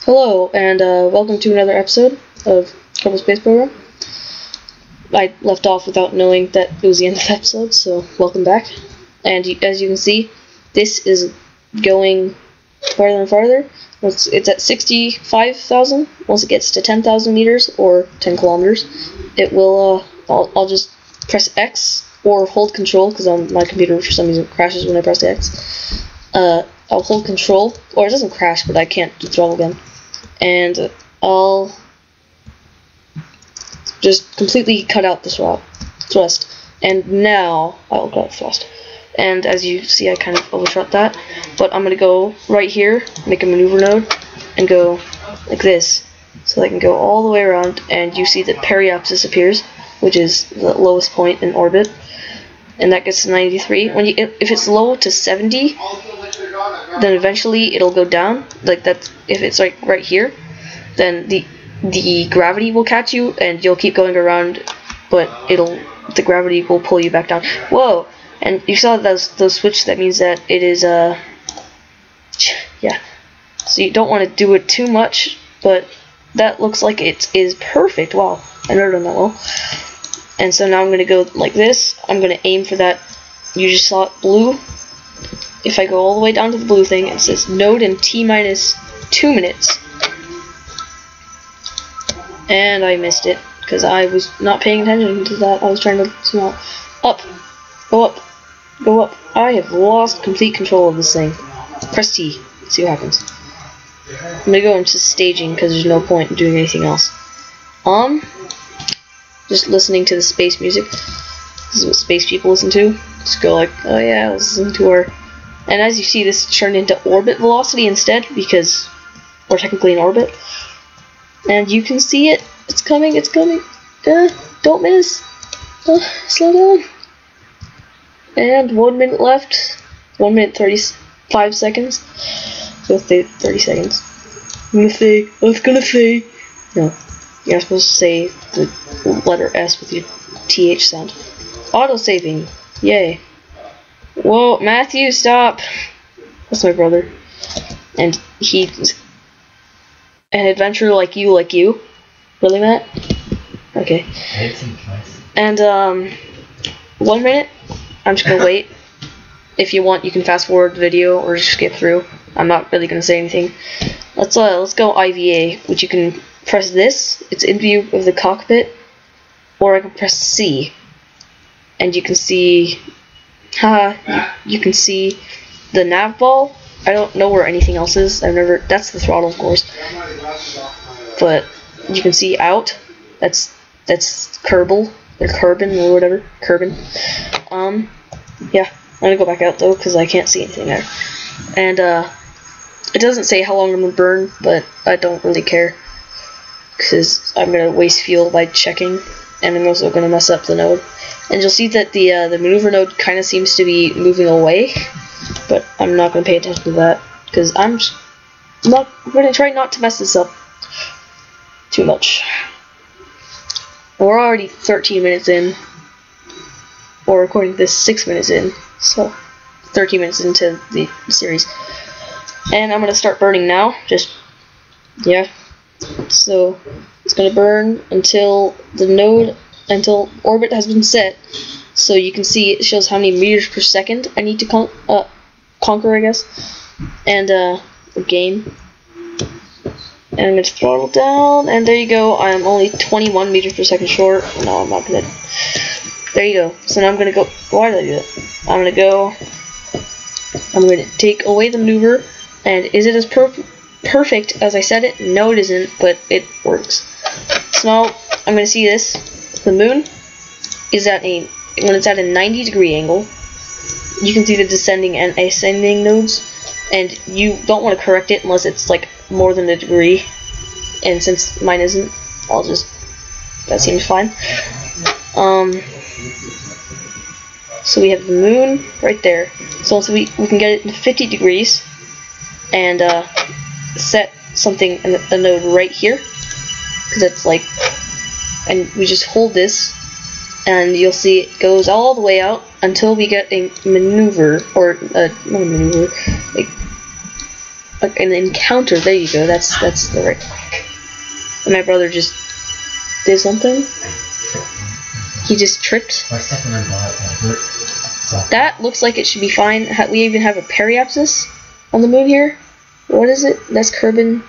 Hello, and welcome to another episode of Kerbal Space Program. I left off without knowing that it was the end of the episode, so welcome back. And as you can see, this is going farther and farther. It's at 65,000. Once it gets to 10,000 meters or 10 kilometers, it will. I'll just press X or hold Control because my computer for some reason crashes when I press X. I'll hold Control, or it doesn't crash, but I can't do throttle again. And I'll just completely cut out the thrust. And now I'll cut out the thrust. And as you see, I kind of overshot that. But I'm going to go right here, make a maneuver node, and go like this. So I can go all the way around, and you see that periapsis appears, which is the lowest point in orbit. And that gets to 93. If it's low to 70, then eventually it'll go down. Like that. If it's like right here, then the gravity will catch you, and you'll keep going around, but the gravity will pull you back down. Whoa! And you saw those switch. That means that it is yeah. So you don't want to do it too much, but that looks like it is perfect. Wow, I never done that well. And so now I'm going to go like this. I'm going to aim for that. You just saw it blue. If I go all the way down to the blue thing, it says node in T-minus 2 minutes. And I missed it because I was not paying attention to that. I was trying to smell up. Go up. Go up. I have lost complete control of this thing. Press T. See what happens. I'm going to go into staging because there's no point in doing anything else. Just listening to the space music. This is what space people listen to. Just go like, oh yeah, listen to her. And as you see, this turned into orbit velocity instead because we're technically in orbit. And you can see it. It's coming. It's coming. Don't miss. Slow down. And 1 minute left. 1 minute 35 seconds. So 30 seconds. I was gonna say. No. You're not supposed to say the letter S with your TH sound. Auto-saving. Yay. Whoa, Matthew, stop. That's my brother. And he's an adventurer like you. Really, Matt? Okay. And, 1 minute. I'm just gonna wait. If you want, you can fast forward the video or just skip through. I'm not really gonna say anything. Let's go IVA, which you can press this, it's in view of the cockpit, or I can press C, and you can see, you can see the nav ball. I don't know where anything else is. That's the throttle, of course, but you can see out. That's Kerbal or Kerbin or whatever, Kerbin. Yeah, I'm gonna go back out though because I can't see anything there, and it doesn't say how long I'm gonna burn, but I don't really care. Because I'm going to waste fuel by checking, and I'm also going to mess up the node. And you'll see that the maneuver node kind of seems to be moving away, but I'm not going to pay attention to that, because I'm going to try not to mess this up too much. We're already 13 minutes in, or according to this, 6 minutes in, so 13 minutes into the series. And I'm going to start burning now, yeah. So it's going to burn until until orbit has been set. So you can see it shows how many meters per second I need to conquer, I guess. And game. And I'm going to throttle down, and there you go. I'm only 21 meters per second short. No, I'm not going to. There you go. So now I'm going to go. Why did I do that? I'm going to take away the maneuver. And is it as perfect as I said it? No, it isn't, but it works. So now I'm going to see this. The moon is when it's at a 90-degree angle. You can see the descending and ascending nodes, and you don't want to correct it unless it's like more than a degree. And since mine isn't, that seems fine. So we have the moon right there. So once we can get it to 50 degrees, and set something in a node right here, because it's like, and we just hold this, and you'll see it goes all the way out until we get a maneuver, or not a maneuver, like an encounter. There you go. That's the right. And my brother just did something. He just tripped. That looks like it should be fine. We even have a periapsis on the moon here. What is it? That's Kerbin.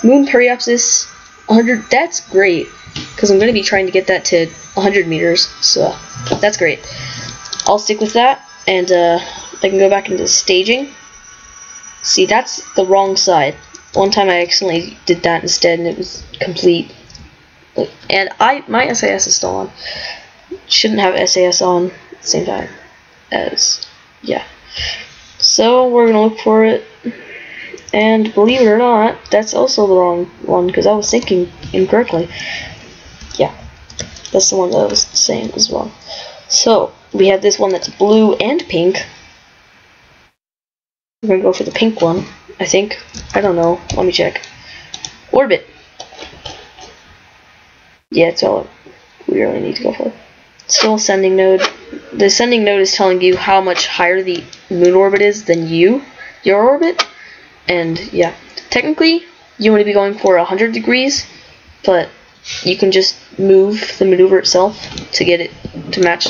Moon periapsis 100. That's great, because I'm going to be trying to get that to 100 meters. So that's great. I'll stick with that, and I can go back into staging. See, that's the wrong side. One time I accidentally did that instead, and it was complete. And my SAS is still on. Shouldn't have SAS on at the same time as, yeah. So we're gonna look for it, and believe it or not, that's also the wrong one, because I was thinking incorrectly. Yeah, that's the one that I was saying as well. So we have this one that's blue and pink. We're gonna go for the pink one, I think. I don't know. Let me check. Orbit. Yeah, it's all we really need to go for. Still ascending node. The ascending node is telling you how much higher the moon orbit is than your orbit. And yeah, technically you want to be going for 100 degrees, but you can just move the maneuver itself to get it to match.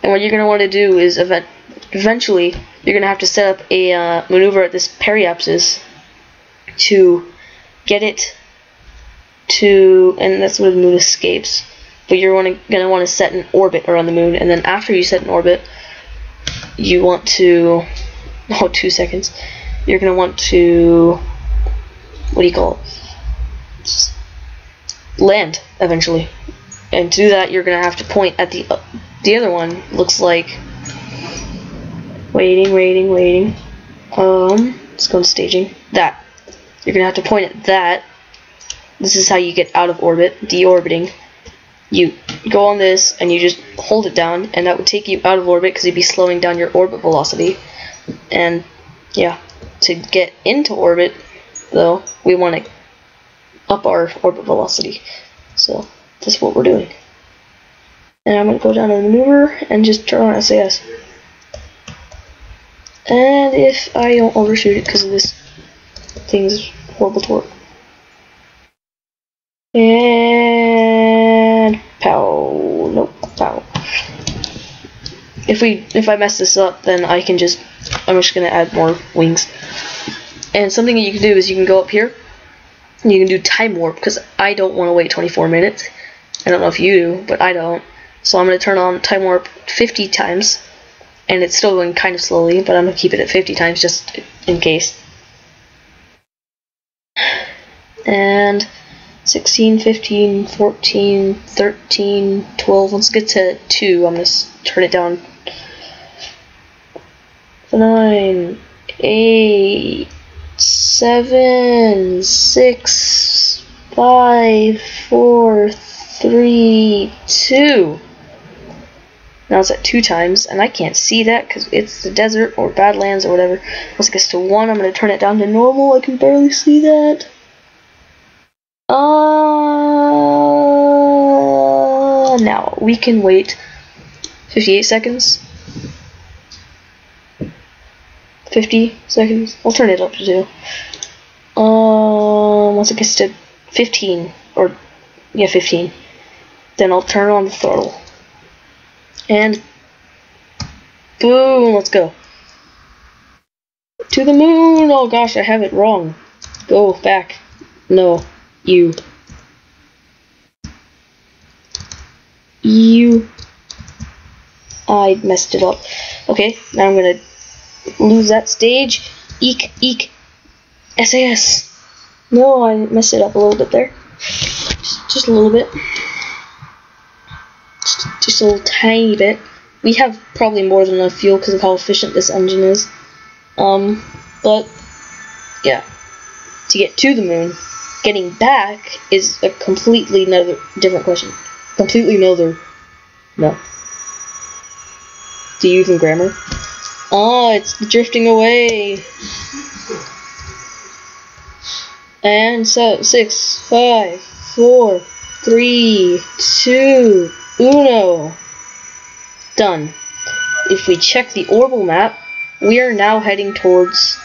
And what you're going to want to do is eventually you're going to have to set up a maneuver at this periapsis to get it to, and that's where the moon escapes. But you're going to want to set an orbit around the moon, and then after you set an orbit, you want to, 2 seconds, you're going to want to, what do you call it, just land eventually. And to do that, you're going to have to point at the other one. Looks like, waiting, let's go to staging, that. You're going to have to point at that. This is how you get out of orbit, deorbiting. You go on this and you just hold it down, and that would take you out of orbit because you'd be slowing down your orbit velocity. And yeah, to get into orbit, though, we want to up our orbit velocity. So that's what we're doing. And I'm going to go down to the maneuver and just turn on SAS. And if I don't overshoot it because of this thing's horrible torque. And pow, nope, pow. If I mess this up, then I'm just gonna add more wings. And something that you can do is you can go up here and you can do time warp, because I don't want to wait 24 minutes. I don't know if you do, but I don't. So I'm gonna turn on time warp 50 times, and it's still going kind of slowly, but I'm gonna keep it at 50 times just in case. And 16, 15, 14, 13, 12. Let's get to 2. I'm going to turn it down. 9, 8, 7, 6, 5, 4, 3, 2. Now it's at 2 times, and I can't see that because it's the desert or Badlands or whatever. Once it gets to 1, I'm going to turn it down to normal. I can barely see that. Now we can wait 58 seconds. 50 seconds. I'll turn it up to 2. Once it gets to 15, or yeah, 15, then I'll turn on the throttle. And boom, let's go. To the moon! Oh gosh, I have it wrong. Go back. No. You. I messed it up. Okay, now I'm gonna lose that stage. Eek, eek. SAS. No, I messed it up a little bit there. Just a little bit. Just a little tiny bit. We have probably more than enough fuel because of how efficient this engine is. But yeah, to get to the moon. Getting back is a completely different question. Completely another. No. Do you even grammar? Oh, it's drifting away. And so 6, 5, 4, 3, 2, 1. Done. If we check the orbital map, we are now heading towards